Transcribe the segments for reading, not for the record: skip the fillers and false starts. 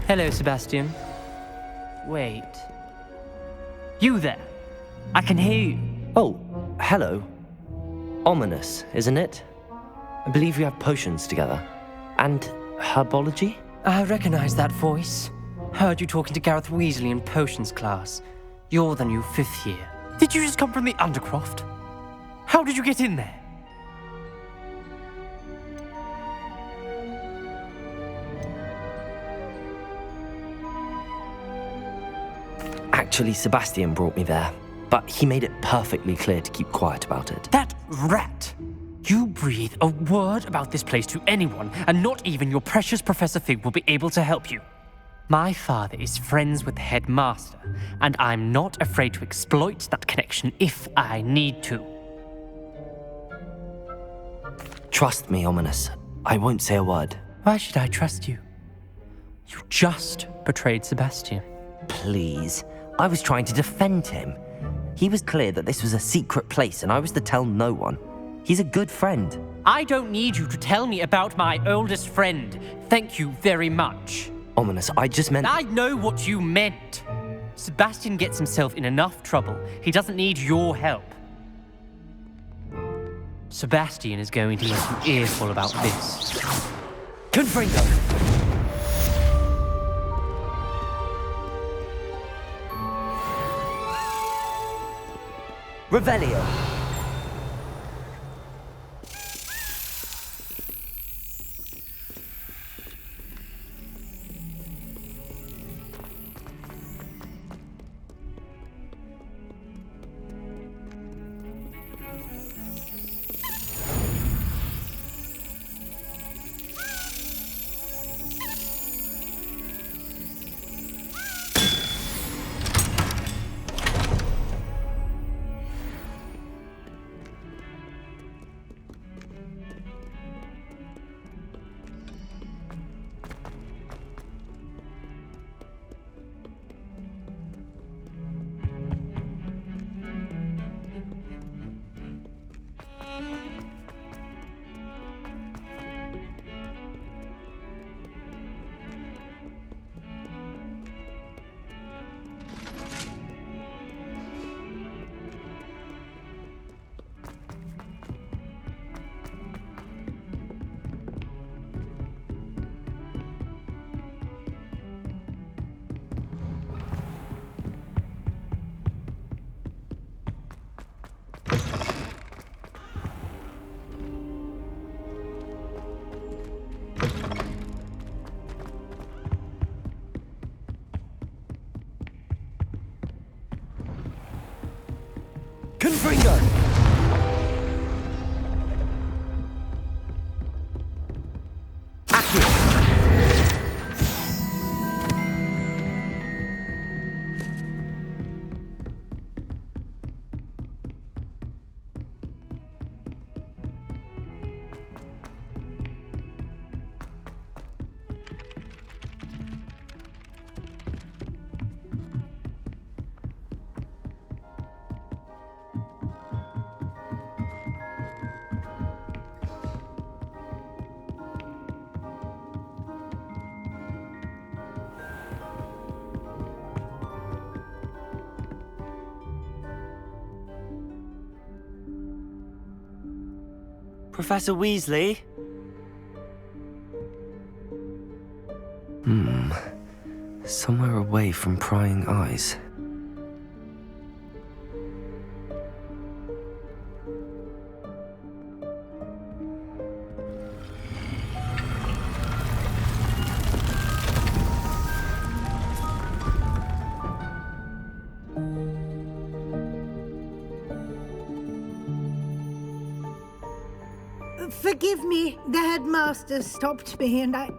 Hello, Sebastian. Wait. You there? I can hear you. Oh, hello. Ominous, isn't it? I believe we have potions together. And herbology? I recognize that voice. Heard you talking to Gareth Weasley in potions class. You're the new 5th year. Did you just come from the Undercroft? How did you get in there? Actually, Sebastian brought me there, but he made it perfectly clear to keep quiet about it. That rat! You breathe a word about this place to anyone, and not even your precious Professor Fig will be able to help you. My father is friends with the headmaster, and I'm not afraid to exploit that connection if I need to. Trust me, Ominous. I won't say a word. Why should I trust you? You just betrayed Sebastian. Please. I was trying to defend him. He was clear that this was a secret place, and I was to tell no one. He's a good friend. I don't need you to tell me about my oldest friend. Thank you very much. Ominous, I just meant... I know what you meant. Sebastian gets himself in enough trouble. He doesn't need your help. Sebastian is going to get an earful about this. Confringo! Revelio! Confringo! Accio! Professor Weasley? Somewhere away from prying eyes. Forgive me, the headmaster stopped me and I...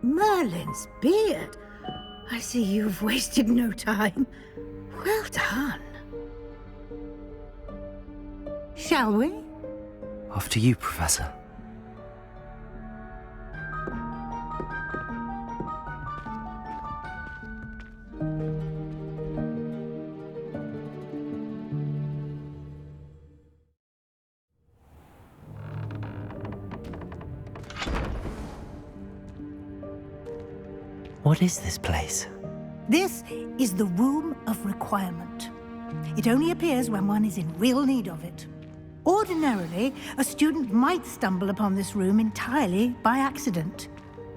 Merlin's beard. I see you've wasted no time. Well done. Shall we? After you, Professor. What is this place? This is the Room of Requirement. It only appears when one is in real need of it. Ordinarily, a student might stumble upon this room entirely by accident,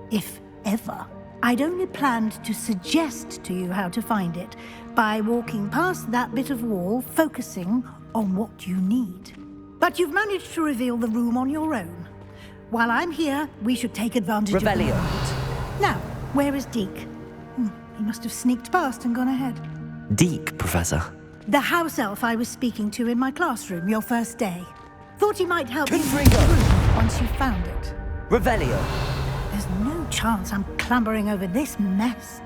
if ever. I'd only planned to suggest to you how to find it by walking past that bit of wall, focusing on what you need. But you've managed to reveal the room on your own. While I'm here, we should take advantage of the Revelio. moment. Now, where is Deke? He must have sneaked past and gone ahead. Deke, Professor. The house elf I was speaking to in my classroom your first day. Thought he might help you find Confringo. the room once you found it. Revelio. There's no chance I'm clambering over this mess.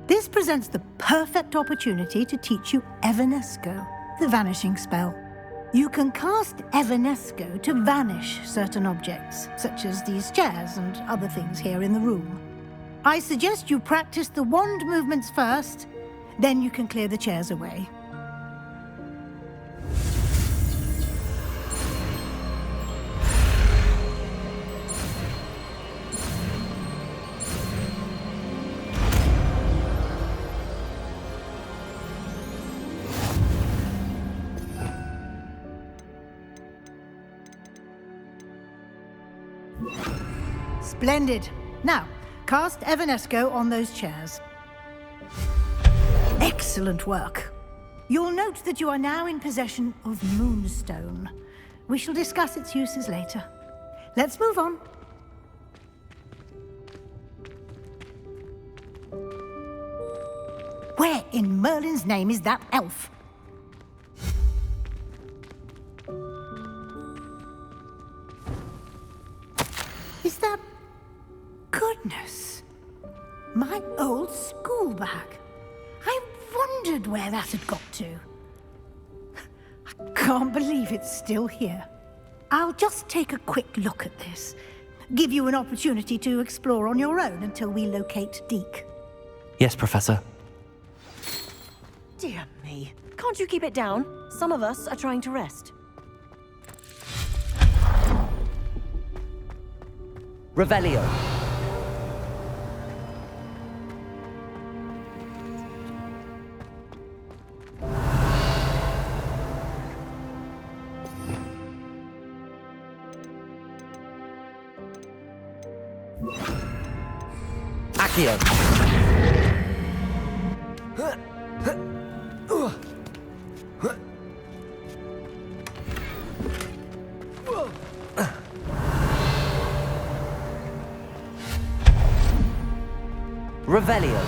This presents the perfect opportunity to teach you Evanesco, the vanishing spell. You can cast Evanesco to vanish certain objects, such as these chairs and other things here in the room. I suggest you practice the wand movements first, then you can clear the chairs away. Splendid. Now, cast Evanesco on those chairs. Excellent work. You'll note that you are now in possession of Moonstone. We shall discuss its uses later. Let's move on. Where in Merlin's name is that elf? Is that... Goodness. My old school bag. I wondered where that had got to. I can't believe it's still here. I'll just take a quick look at this. Give you an opportunity to explore on your own until we locate Deke. Yes, Professor. Dear me. Can't you keep it down? Some of us are trying to rest. Revelio. Accio. Revelio.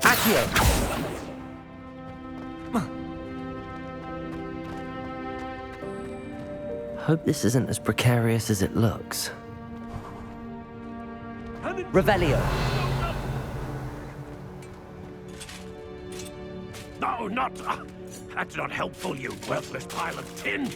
Accio. Hope this isn't as precarious as it looks. Revelio. No, not... that's not helpful, you worthless pile of tin.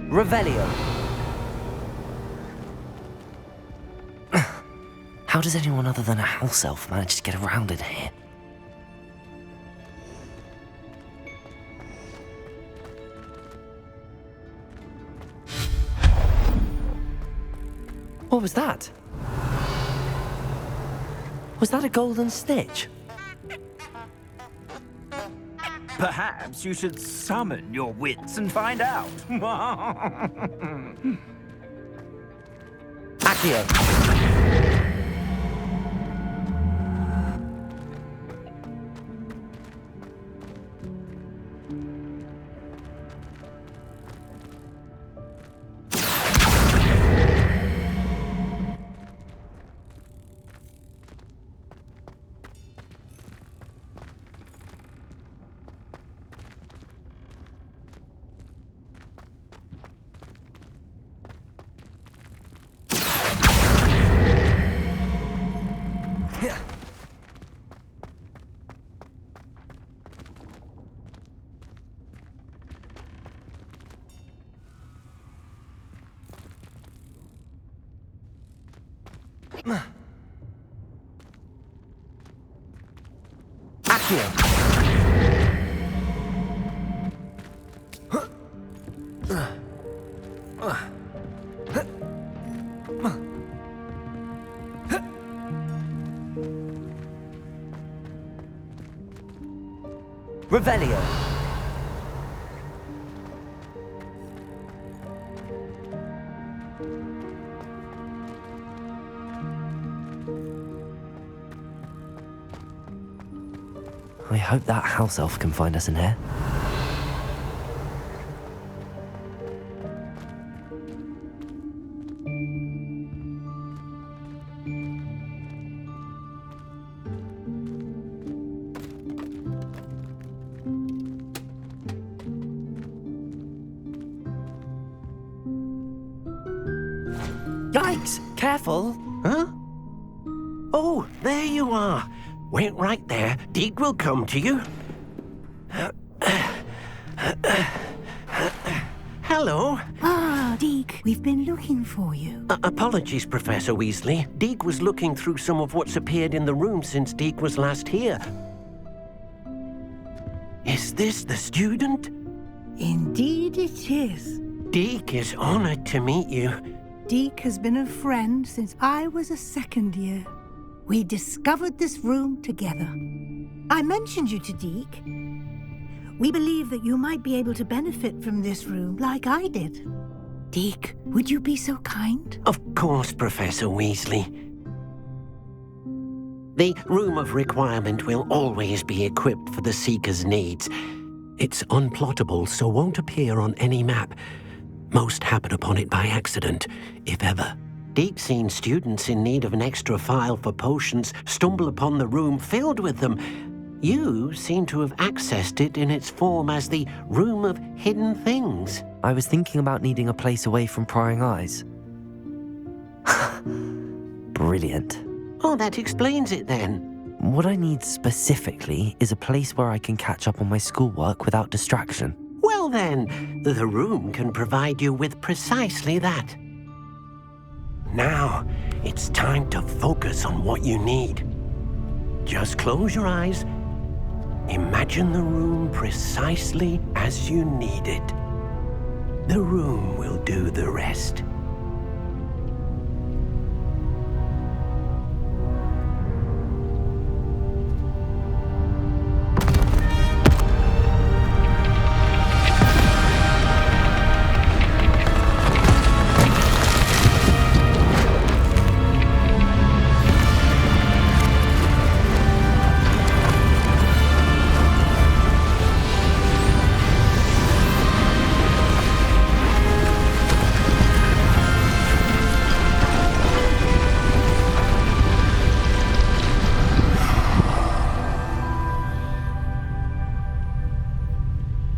Revelio. How does anyone other than a house elf manage to get around in here? What was that? Was that a golden stitch? Perhaps you should summon your wits and find out. Accio. you. Revelio. I hope that house elf can find us in here. Yikes! Careful! Huh? Oh, there you are. Wait right there. Deek will come to you. Hello. Ah, Deke, we've been looking for you. Apologies, Professor Weasley. Deek was looking through some of what's appeared in the room since Deek was last here. Is this the student? Indeed it is. Deek is honored to meet you. Deke has been a friend since I was a second year. We discovered this room together. I mentioned you to Deke. We believe that you might be able to benefit from this room like I did. Deke, would you be so kind? Of course, Professor Weasley. The Room of Requirement will always be equipped for the Seeker's needs. It's unplottable, so won't appear on any map. Most happen upon it by accident, if ever. Deke's seen students in need of an extra file for potions stumble upon the room filled with them. You seem to have accessed it in its form as the Room of Hidden Things. I was thinking about needing a place away from prying eyes. Brilliant. Oh, that explains it then. What I need specifically is a place where I can catch up on my schoolwork without distraction. Well then, the room can provide you with precisely that. Now, it's time to focus on what you need. Just close your eyes. Imagine the room precisely as you need it. The room will do the rest.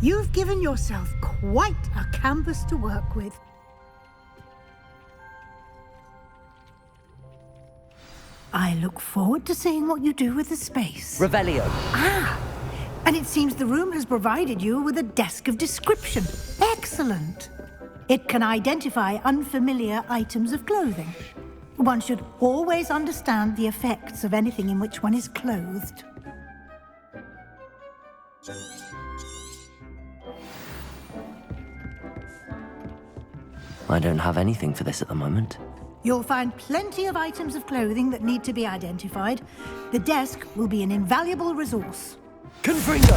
You've given yourself quite a canvas to work with. I look forward to seeing what you do with the space. Revelio. And it seems the room has provided you with a desk of description. Excellent. It can identify unfamiliar items of clothing. One should always understand the effects of anything in which one is clothed. I don't have anything for this at the moment. You'll find plenty of items of clothing that need to be identified. The desk will be an invaluable resource. Confringo!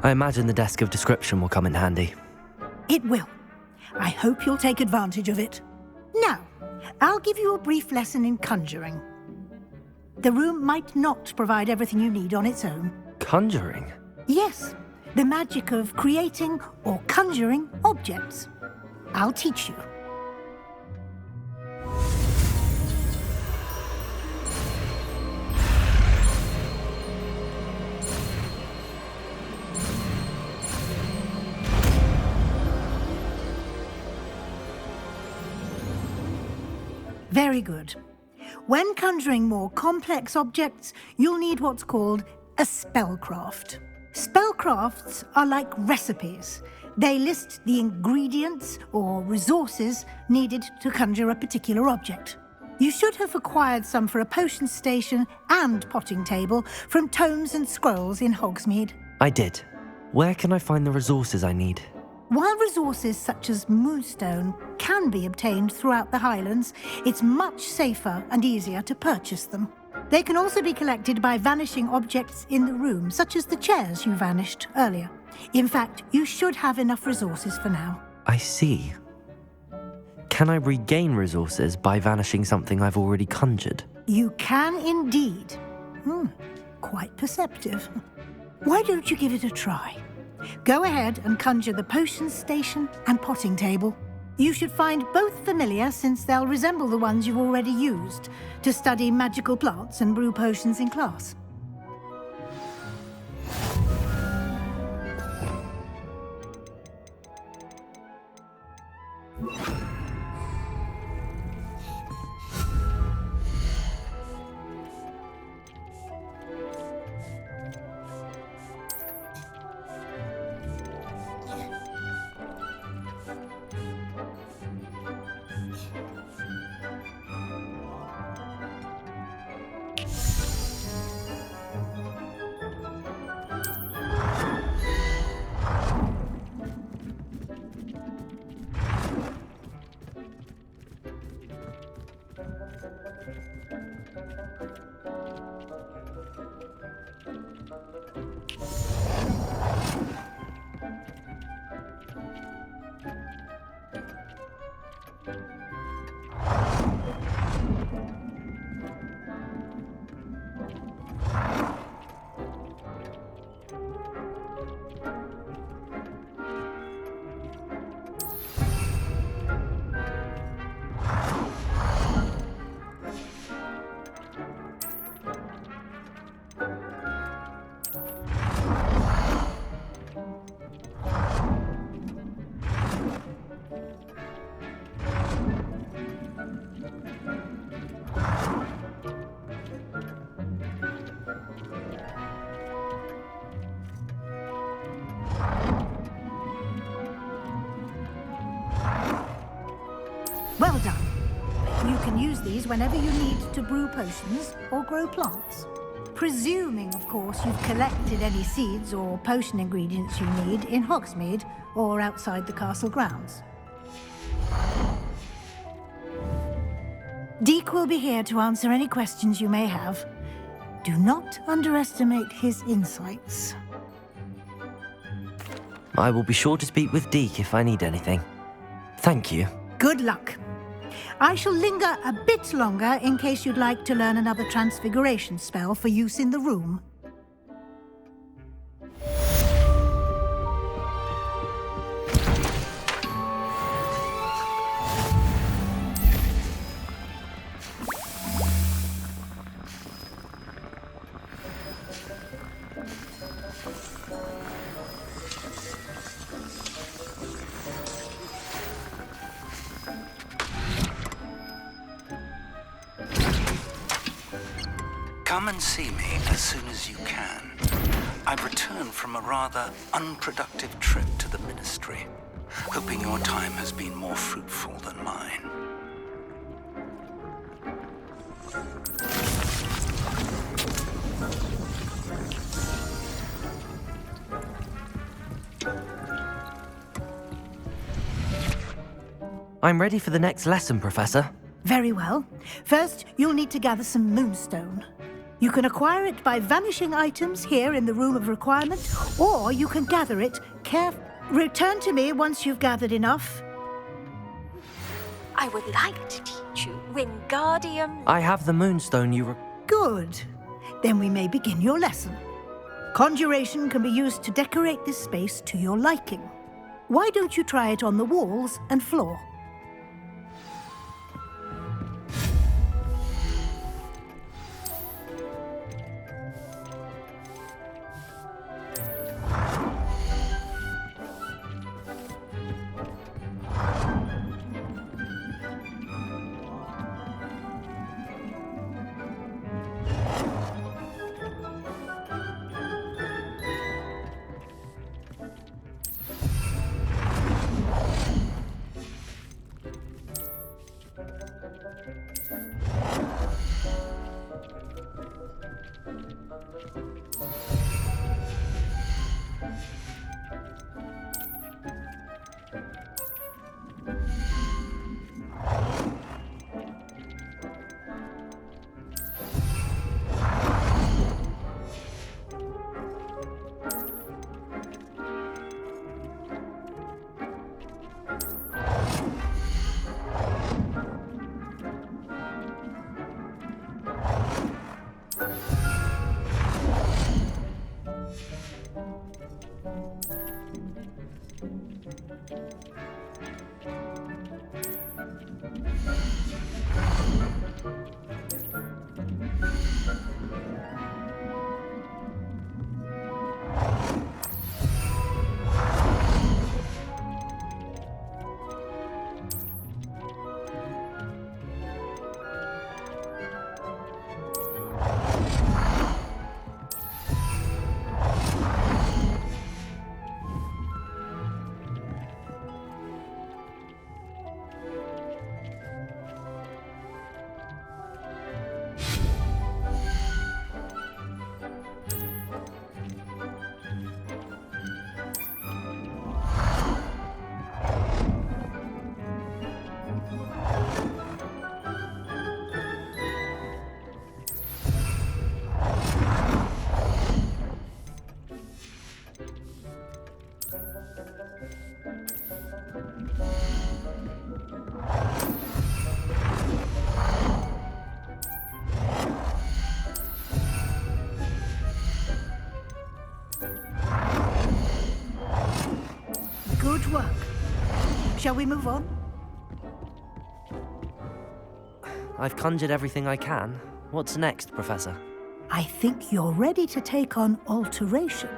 I imagine the desk of description will come in handy. It will. I hope you'll take advantage of it. Now, I'll give you a brief lesson in conjuring. The room might not provide everything you need on its own. Conjuring? Yes, the magic of creating or conjuring objects. I'll teach you. Very good. When conjuring more complex objects, you'll need what's called a spellcraft. Spellcrafts are like recipes. They list the ingredients or resources needed to conjure a particular object. You should have acquired some for a potion station and potting table from tomes and scrolls in Hogsmeade. I did. Where can I find the resources I need? While resources such as Moonstone can be obtained throughout the Highlands, it's much safer and easier to purchase them. They can also be collected by vanishing objects in the room, such as the chairs you vanished earlier. In fact, you should have enough resources for now. I see. Can I regain resources by vanishing something I've already conjured? You can indeed. Quite perceptive. Why don't you give it a try? Go ahead and conjure the potion station and potting table. You should find both familiar, since they'll resemble the ones you've already used to study magical plants and brew potions in class. Well done. You can use these whenever you need to brew potions or grow plants. Presuming, of course, you've collected any seeds or potion ingredients you need in Hogsmeade or outside the castle grounds. Deke will be here to answer any questions you may have. Do not underestimate his insights. I will be sure to speak with Deke if I need anything. Thank you. Good luck. I shall linger a bit longer in case you'd like to learn another transfiguration spell for use in the room. Come and see me as soon as you can. I've returned from a rather unproductive trip to the Ministry, hoping your time has been more fruitful than mine. I'm ready for the next lesson, Professor. Very well. First, you'll need to gather some Moonstone. You can acquire it by vanishing items here in the Room of Requirement, or you can gather it Return to me once you've gathered enough. I would like to teach you Wingardium. I have the Moonstone Good. Then we may begin your lesson. Conjuration can be used to decorate this space to your liking. Why don't you try it on the walls and floor? work. Shall we move on? I've conjured everything I can. What's next, Professor? I think you're ready to take on alteration.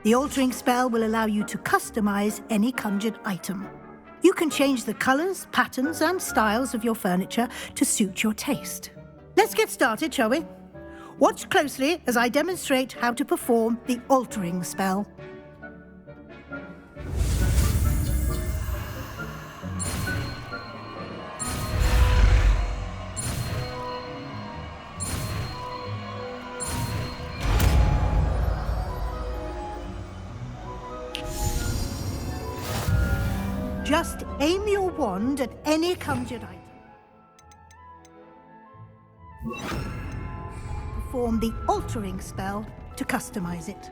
The altering spell will allow you to customize any conjured item. You can change the colors, patterns, and styles of your furniture to suit your taste. Let's get started, shall we? Watch closely as I demonstrate how to perform the altering spell. Just aim your wand at any conjured item. Perform the altering spell to customize it.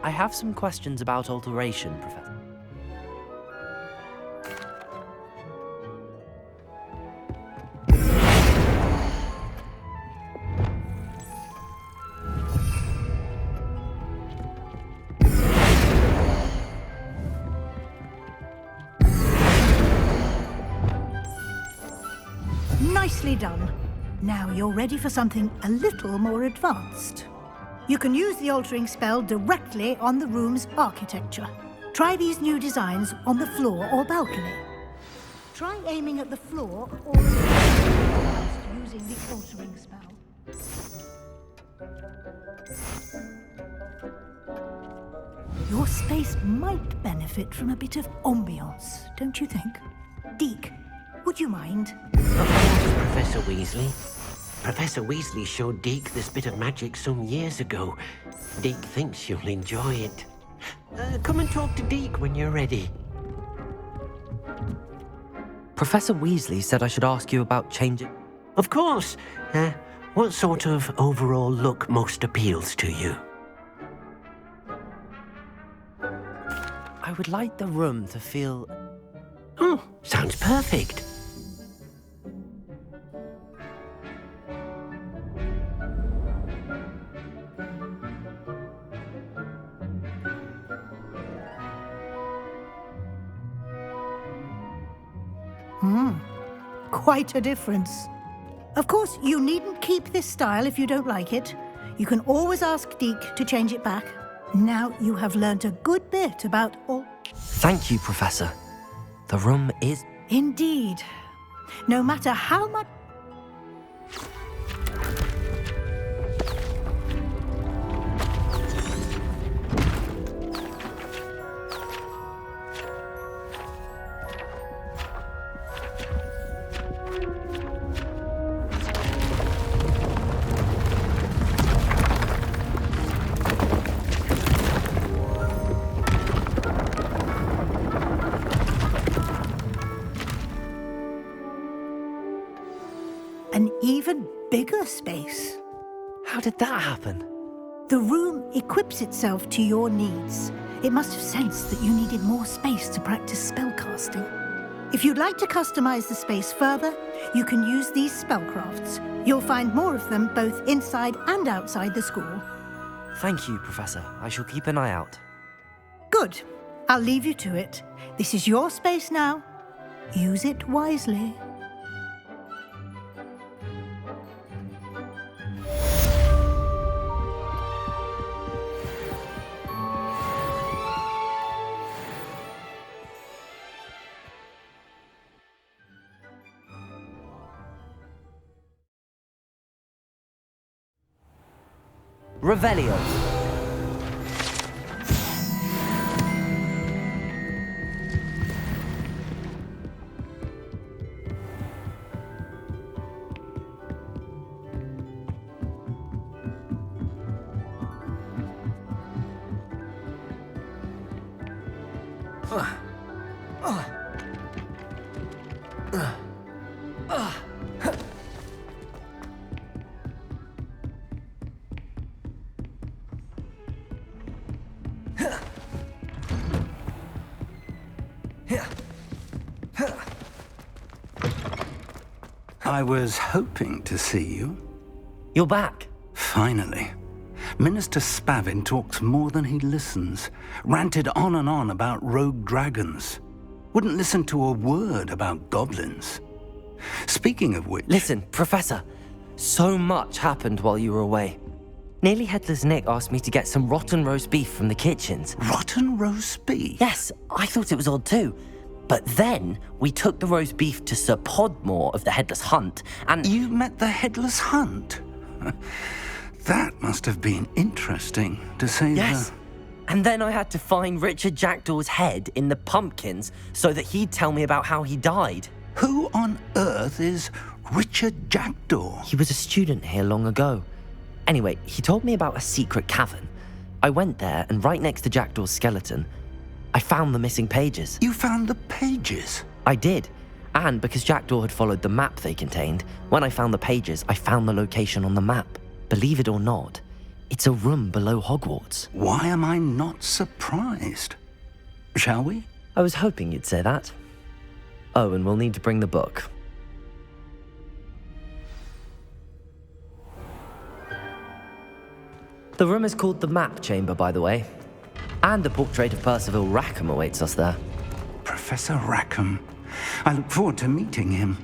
I have some questions about alteration, Professor. Nicely done. Now you're ready for something a little more advanced. You can use the altering spell directly on the room's architecture. Try these new designs on the floor or balcony. Try aiming at the floor or using the altering spell. Your space might benefit from a bit of ambiance, don't you think? Deke, would you mind? Of course, Professor Weasley. Professor Weasley showed Deke this bit of magic some years ago. Deke thinks you'll enjoy it. Come and talk to Deke when you're ready. Professor Weasley said I should ask you about changing... Of course. What sort of overall look most appeals to you? I would like the room to feel... Oh, sounds perfect. Quite a difference. Of course, you needn't keep this style if you don't like it. You can always ask Deke to change it back. Now you have learnt a good bit about all... Thank you, Professor. The room is... Indeed. No matter how much... An even bigger space. How did that happen? The room equips itself to your needs. It must have sensed that you needed more space to practice spellcasting. If you'd like to customize the space further, you can use these spellcrafts. You'll find more of them both inside and outside the school. Thank you, Professor. I shall keep an eye out. Good. I'll leave you to it. This is your space now. Use it wisely. Revelio. I was hoping to see you. You're back. Finally. Minister Spavin talks more than he listens. Ranted on and on about rogue dragons. Wouldn't listen to a word about goblins. Speaking of which... Listen, Professor. So much happened while you were away. Nearly Headless Nick asked me to get some rotten roast beef from the kitchens. Rotten roast beef? Yes, I thought it was odd too. But then we took the roast beef to Sir Podmore of the Headless Hunt, and... You met the Headless Hunt? That must have been interesting, to say Yes. the... And then I had to find Richard Jackdaw's head in the pumpkins so that he'd tell me about how he died. Who on earth is Richard Jackdaw? He was a student here long ago. Anyway, he told me about a secret cavern. I went there, and right next to Jackdaw's skeleton, I found the missing pages. You found the pages? I did. And because Jackdaw had followed the map they contained, when I found the pages, I found the location on the map. Believe it or not, it's a room below Hogwarts. Why am I not surprised? Shall we? I was hoping you'd say that. Oh, and we'll need to bring the book. The room is called the Map Chamber, by the way. And a portrait of Percival Rackham awaits us there. Professor Rackham. I look forward to meeting him.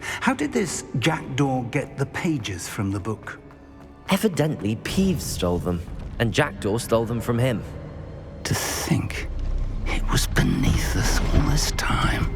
How did this Jackdaw get the pages from the book? Evidently, Peeves stole them, and Jackdaw stole them from him. To think it was beneath us all this time.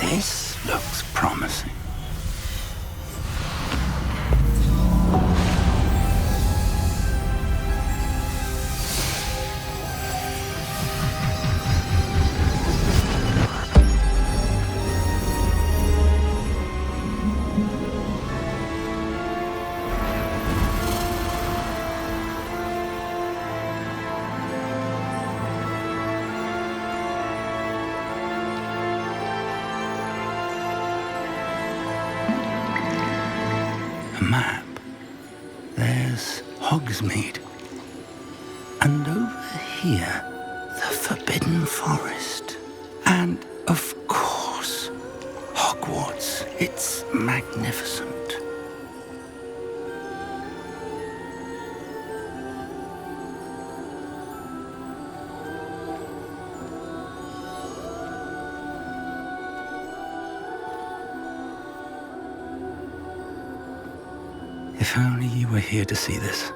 This looks promising. Map. There's Hogsmeade. And over here, the Forbidden Forest. And, of course, Hogwarts. It's magnificent. If only you were here to see this.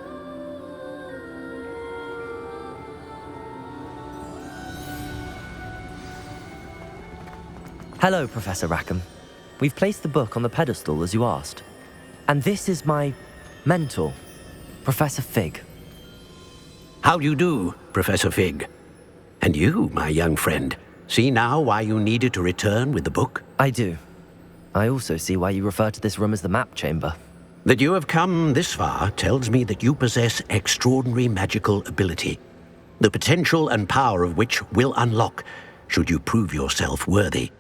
Hello, Professor Rackham. We've placed the book on the pedestal as you asked. And this is my mentor, Professor Fig. How do you do, Professor Fig? And you, my young friend, See now why you needed to return with the book? I do. I also see why you refer to this room as the map chamber. That you have come this far tells me that you possess extraordinary magical ability, the potential and power of which will unlock should you prove yourself worthy.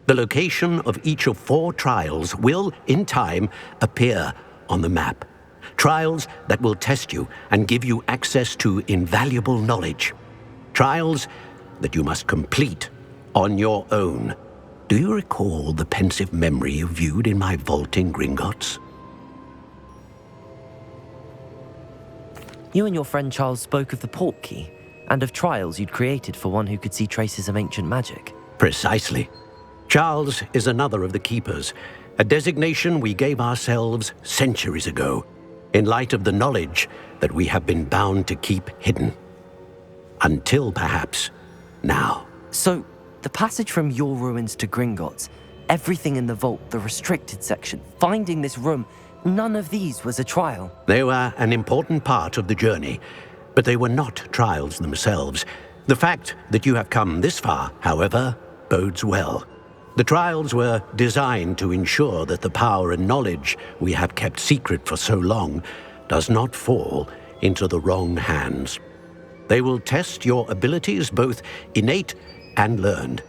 The location of each of 4 trials will, in time, appear on the map. Trials that will test you and give you access to invaluable knowledge. Trials that you must complete on your own. Do you recall the pensive memory you viewed in my vault in Gringotts? You and your friend Charles spoke of the port key, and of trials you'd created for one who could see traces of ancient magic. Precisely. Charles is another of the Keepers, a designation we gave ourselves centuries ago, in light of the knowledge that we have been bound to keep hidden. Until, perhaps, now. So, the passage from your ruins to Gringotts, everything in the vault, the restricted section, finding this room, none of these was a trial. They were an important part of the journey, but they were not trials themselves. The fact that you have come this far, however, bodes well. The trials were designed to ensure that the power and knowledge we have kept secret for so long does not fall into the wrong hands. They will test your abilities, both innate and learned.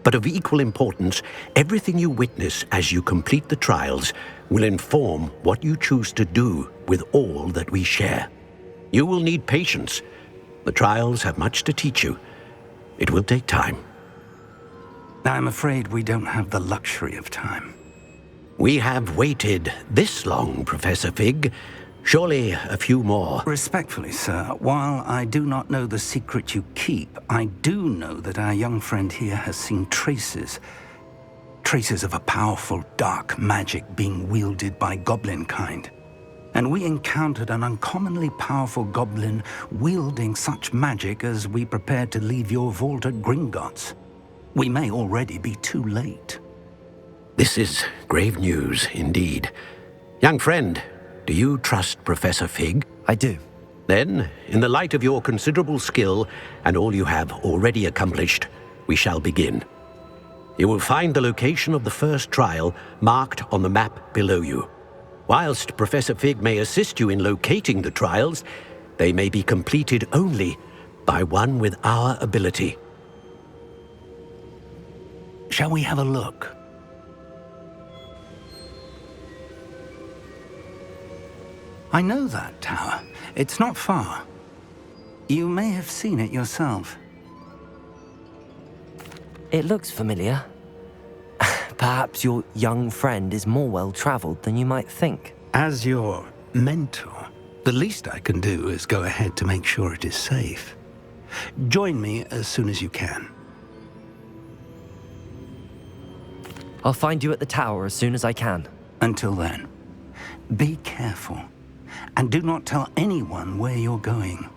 But of equal importance, everything you witness as you complete the trials will inform what you choose to do with all that we share. You will need patience. The trials have much to teach you. It will take time. I'm afraid we don't have the luxury of time. We have waited this long, Professor Fig. Surely a few more. Respectfully, sir, while I do not know the secret you keep, I do know that our young friend here has seen traces of a powerful dark magic being wielded by goblin kind. And we encountered an uncommonly powerful goblin wielding such magic as we prepared to leave your vault at Gringotts. We may already be too late. This is grave news indeed. Young friend, do you trust Professor Fig? I do. Then, in the light of your considerable skill and all you have already accomplished, we shall begin. You will find the location of the first trial marked on the map below you. Whilst Professor Fig may assist you in locating the trials, they may be completed only by one with our ability. Shall we have a look? I know that tower. It's not far. You may have seen it yourself. It looks familiar. Perhaps your young friend is more well-traveled than you might think. As your mentor, the least I can do is go ahead to make sure it is safe. Join me as soon as you can. I'll find you at the tower as soon as I can. Until then, be careful, and do not tell anyone where you're going.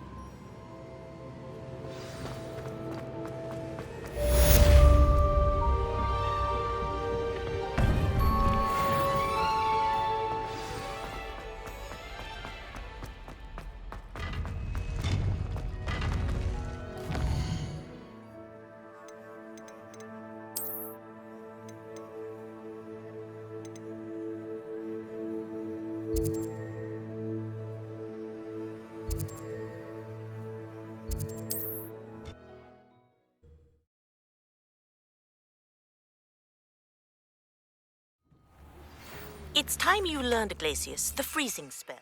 It's time you learned, Glacius, the freezing spell.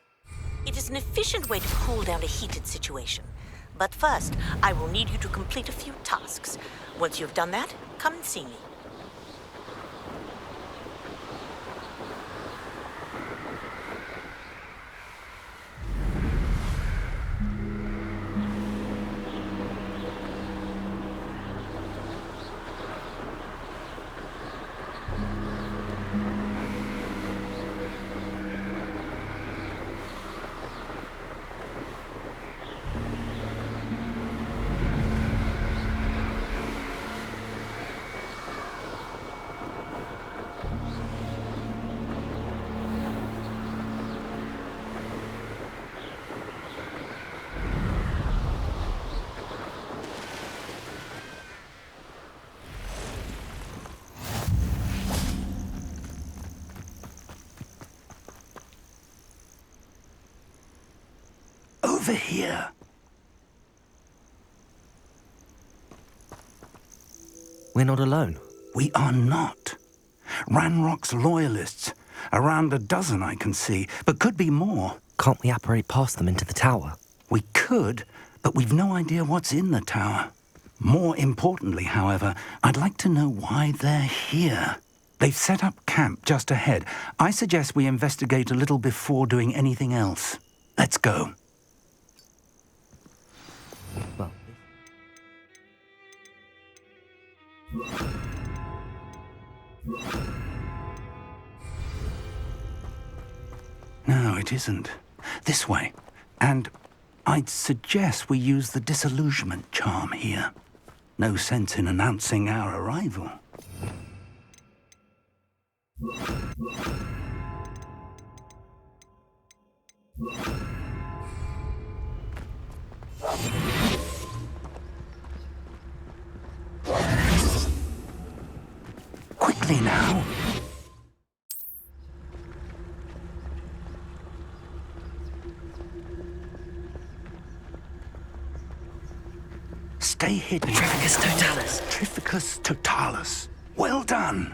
It is an efficient way to cool down a heated situation. But first, I will need you to complete a few tasks. Once you've done that, come and see me. over here. We're not alone. We are not. Ranrock's loyalists. Around a dozen I can see, but could be more. Can't we apparate past them into the tower? We could, but we've no idea what's in the tower. More importantly, however, I'd like to know why they're here. They've set up camp just ahead. I suggest we investigate a little before doing anything else. Let's go. Well, No, it isn't. This way. And I'd suggest we use the disillusionment charm here. No sense in announcing our arrival. Quickly now. Stay hidden. Petrificus totalis. Petrificus totalis. Well done.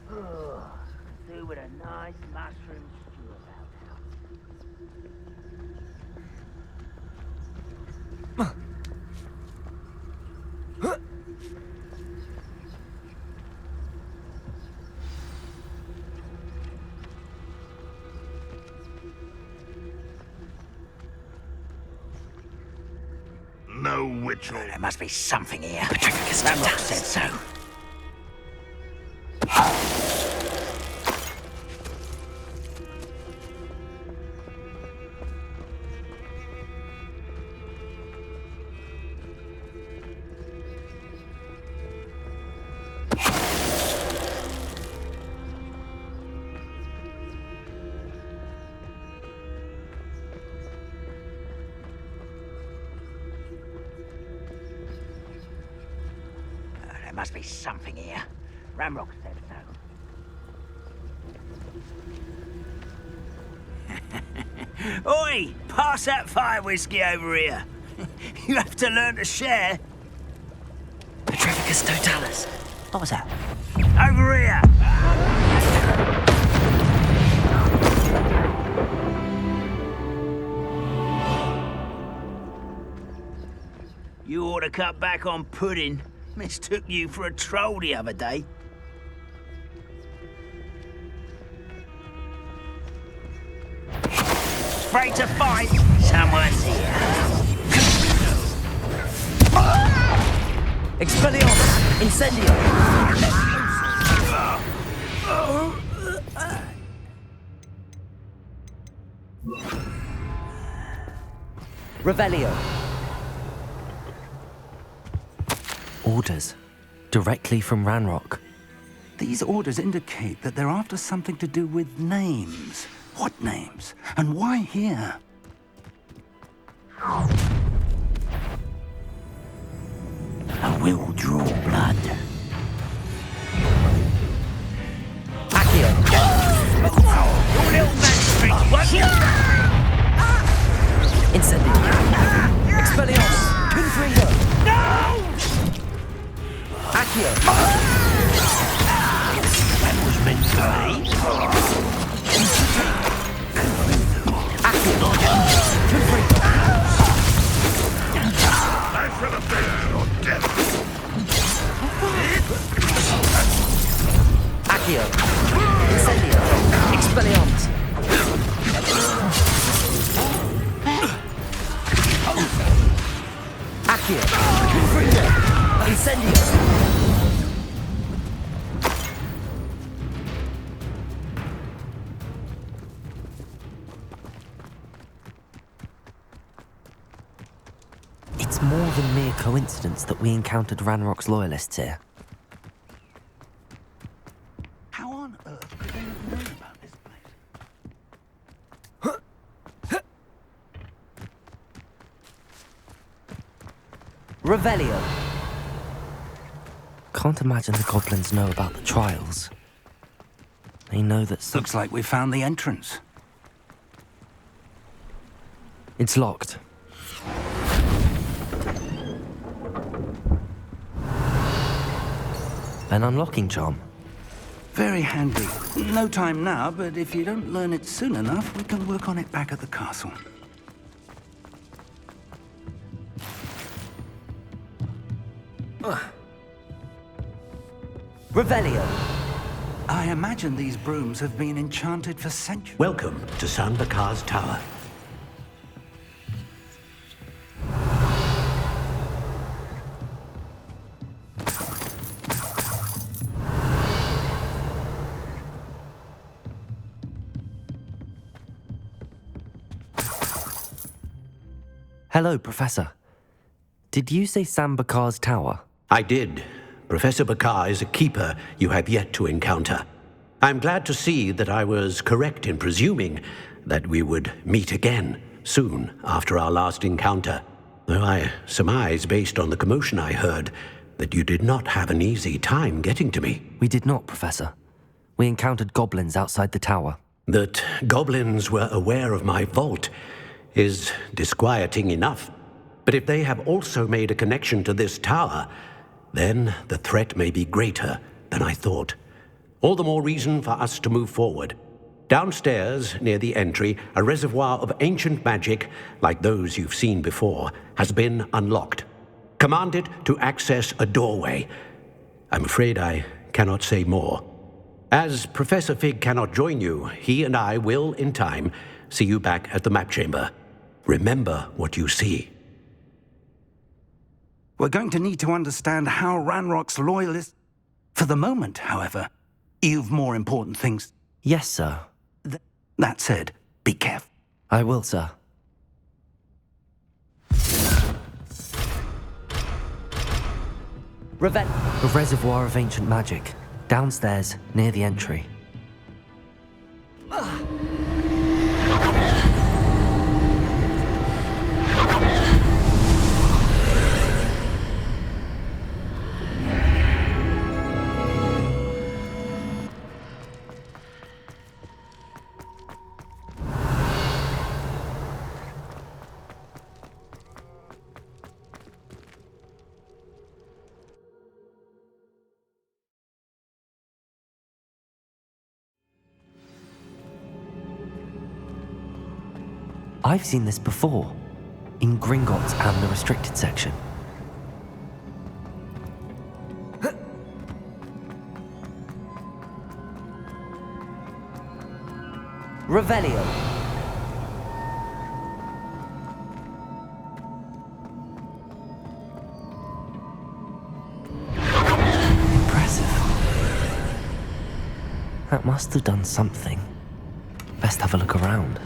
Do with a nice mushroom stew about No witch. There must be something here. Petrificus Ramrock totalis. said so. There must be something here. Ramrock said so. Oi! Pass that fire whiskey over here. You have to learn to share. Petrificus totalis. What was that? Over here! You ought to cut back on pudding. Mistook you for a troll the other day. Afraid to fight? Someone's here. Expelliarmus. Incendio. Revelio. Orders. Directly from Ranrock. These orders indicate that they're after something to do with names. What names? And why here? I will draw blood. Accio. Your little magistrate, won't you? Incendio. Expelliarmus. Confringo. No! Accio. That was meant for me. Accio. Confringo. I shall obey your death. Accio. Incendio. Expelliarmus. Accio. Confringo. Incendio. It's more than mere coincidence that we encountered Ranrock's loyalists here. How on earth could they have known about this place? Revelio. Can't imagine the goblins know about the trials. They know that some... Looks like we found the entrance. It's locked. An unlocking charm. Very handy. No time now, but if you don't learn it soon enough, we can work on it back at the castle. Revelio. I imagine these brooms have been enchanted for centuries. Welcome to San Bakar's Tower. Hello, Professor. Did you say San Bakar's tower? I did. Professor Bakar is a keeper you have yet to encounter. I'm glad to see that I was correct in presuming that we would meet again soon after our last encounter, though I surmise, based on the commotion I heard, that you did not have an easy time getting to me. We did not, Professor. We encountered goblins outside the tower. That goblins were aware of my vault is disquieting enough. But if they have also made a connection to this tower, then the threat may be greater than I thought. All the more reason for us to move forward. Downstairs, near the entry, a reservoir of ancient magic, like those you've seen before, has been unlocked. Command it to access a doorway. I'm afraid I cannot say more. As Professor Fig cannot join you, he and I will, in time, see you back at the map chamber. Remember what you see. We're going to need to understand how Ranrock's loyalists... For the moment, however, you've more important things. Yes, sir. That said, be careful. I will, sir. A reservoir of ancient magic. Downstairs, near the entry. I've seen this before, in Gringotts and the restricted section. Revelio. Impressive. That must have done something. Best have a look around.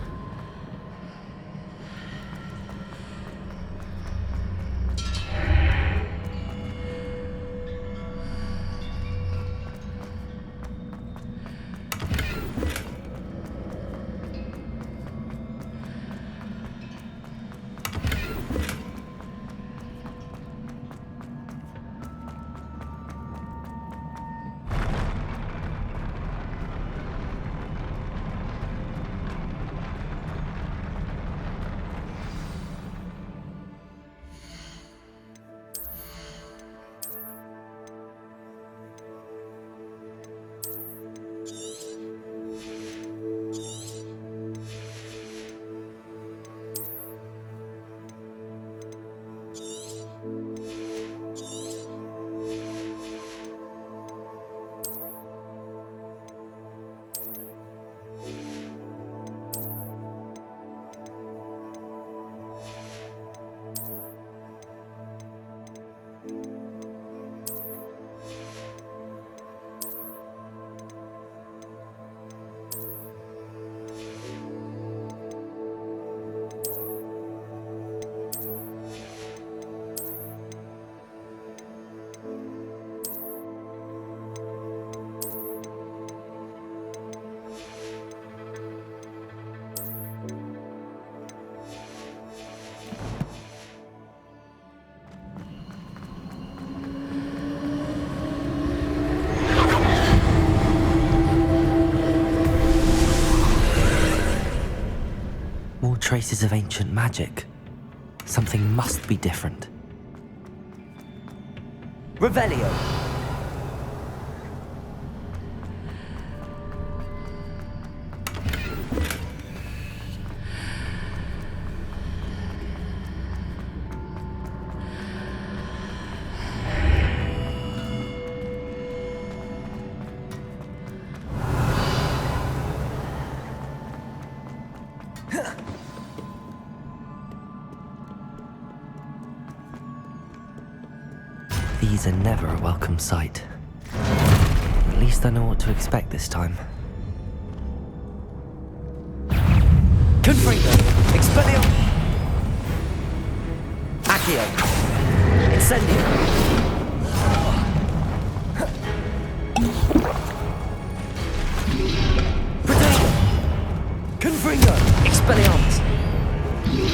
traces of ancient magic. Something must be different. Revelio. These are never a welcome sight. At least I know what to expect this time. Confringo. Expellium. Accio. Incendio. Protego. Confringo. Expelliarmus.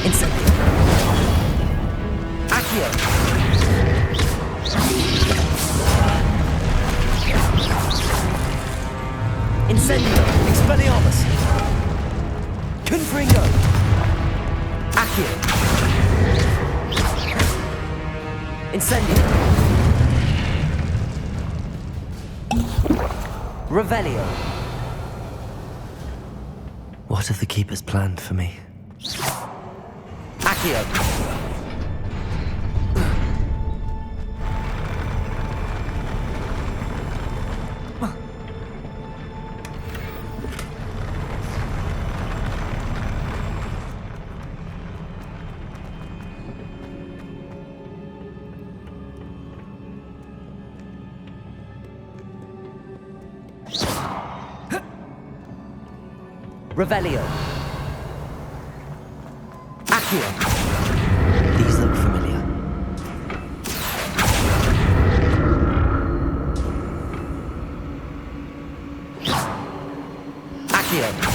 Incendio. Accio. Incendio. Expelliarmus. Confringo. Accio. Incendio. Revelio. What have the Keepers planned for me? Accio. Revelio. Accio. These look familiar. Accio.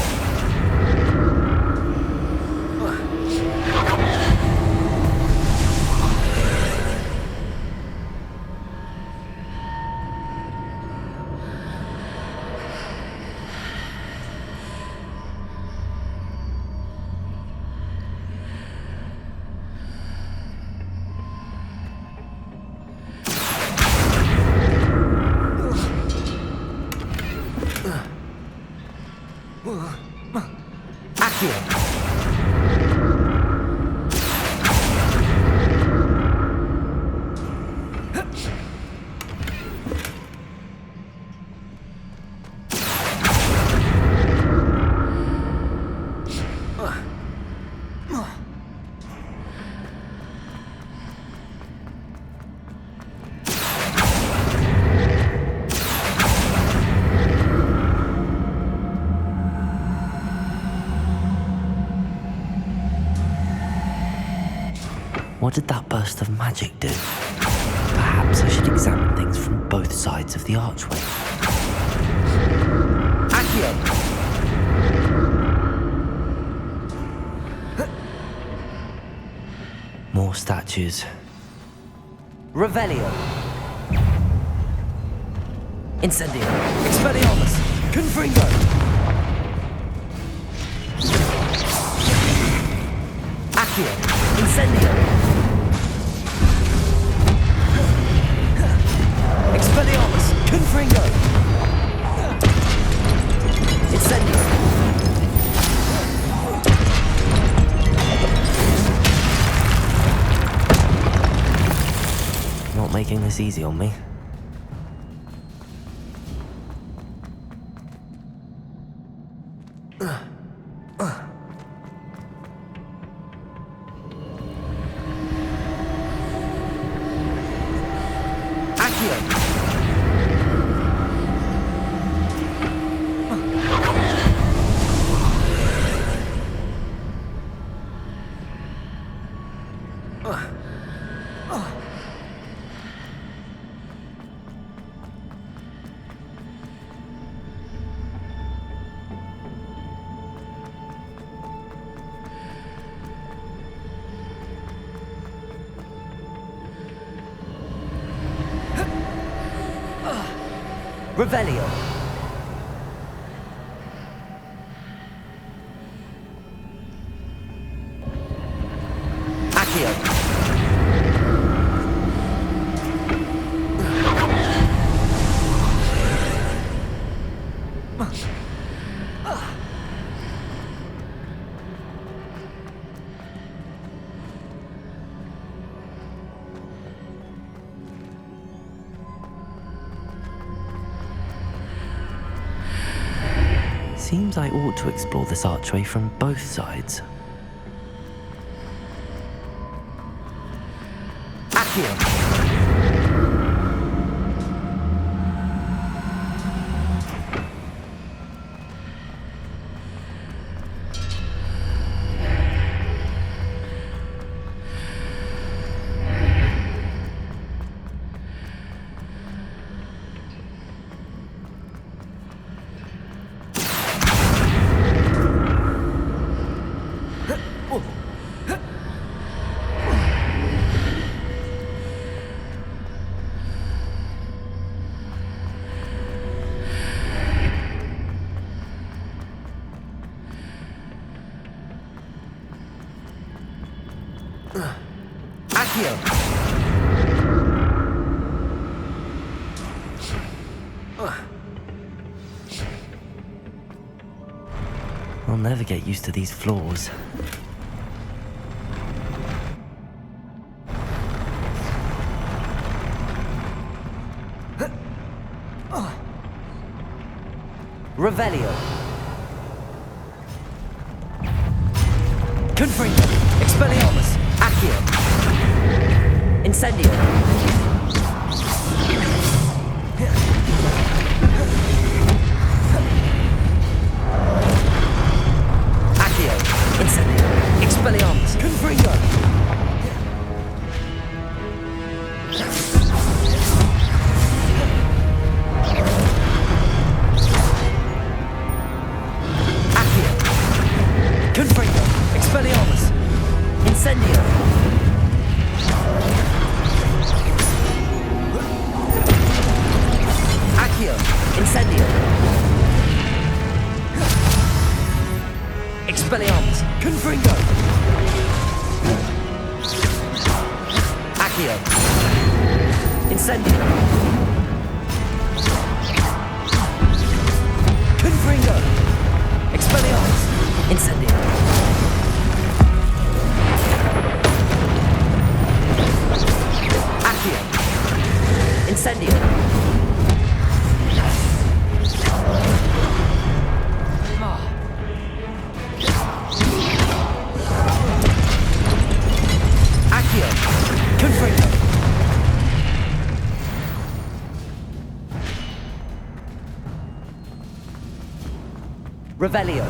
What did that burst of magic do? Perhaps I should examine things from both sides of the archway. Accio. More statues. Revelio. Incendio. Expelliarmus. Confringo. Accio. Incendio. Expelliarmus. Confringo. Incendio. Not making this easy on me. Revelio. Seems I ought to explore this archway from both sides. Accio. I'll never get used to these floors. Revelio. Confringo. Expelliarmus. Accio. Incendio. Accio. Incendio. Expelliarmus. Confringo. Confringo. Expelliarmus. Incendio. Accio. Incendio. Expelliarmus. Confringo. Accio. Incendio. Confringo. Expelliarmus. Incendio. Accio. Incendio. Accio. Confringo. Revelio.